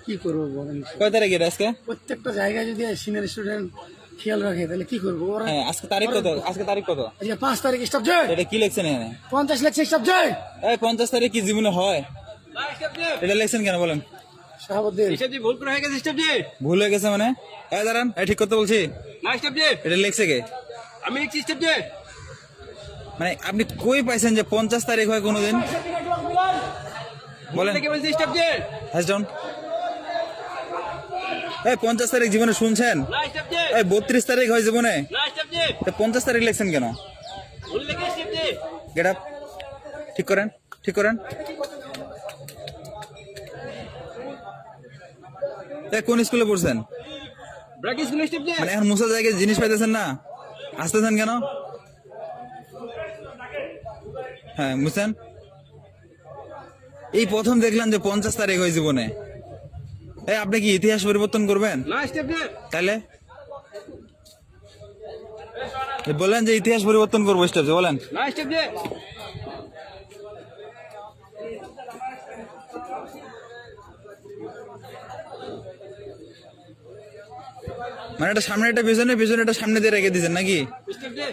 কি করবো বলেন? কয় তারিখ এটা আজকে? প্রত্যেকটা জায়গায় যদি সিনিয়র স্টুডেন্ট খেয়াল রাখে তাহলে কি করবো ওরা? হ্যাঁ, আজকে তারিখ কত? আজকে তারিখ কত? আজকে 5 তারিখ স্টাফ জয়। এটা কি লেখছেন এখানে? 50 লাখ স্টাফ জয়। এই 50 তারিখ কি জীবনে হয়? এটা লেখছেন কেন বলেন? শাহাবুদ্দিন ভুল করে হয়ে গেছে স্টাফ জি। ভুল হয়ে গেছে মানে? এই দাঁড়ান, এই ঠিক করতে বলছি। না স্টাফ জি, এটা লেখছে কে? আমি লিখছি স্টাফ জি। মানে আপনি কই পাইছেন যে 50 তারিখ হয় কোনোদিন? বলেন। কে বলছি স্টাফ জি? Hash down. এই 50 তারিখ জীবনে শুনছেন? না স্টাফ জি, এই 32 তারিখ হয় জীবনে। না স্টাফ জি, তো 50 তারিখ লেখছেন কেন? ভুল লেগে স্টাফ জি। গেট আপ, ঠিক করেন, ঠিক করেন। এই কোন স্কুলে পড়ছেন? ব্র্যাক স্কুল স্টাফ জি। মানে এখন মুসা জায়গায় জিনিস পাইতেছেন না, আসতেছেন কেন? হ্যাঁ মুসেন, এই প্রথম দেখলাম যে 50 তারিখ হয় জীবনে। এই আপনি কি ইতিহাস পরিবর্তন করবেন? না স্টাফ জি, তাইলে বলেন যে ইতিহাস পরিবর্তন করবো স্টেপে, বলেন। না স্টাফ জি। মানে এটা সামনে, এটা পিছনে, পিছনে এটা সামনে দিয়ে রেখে দিয়েছেন নাকি? স্টাফ জি।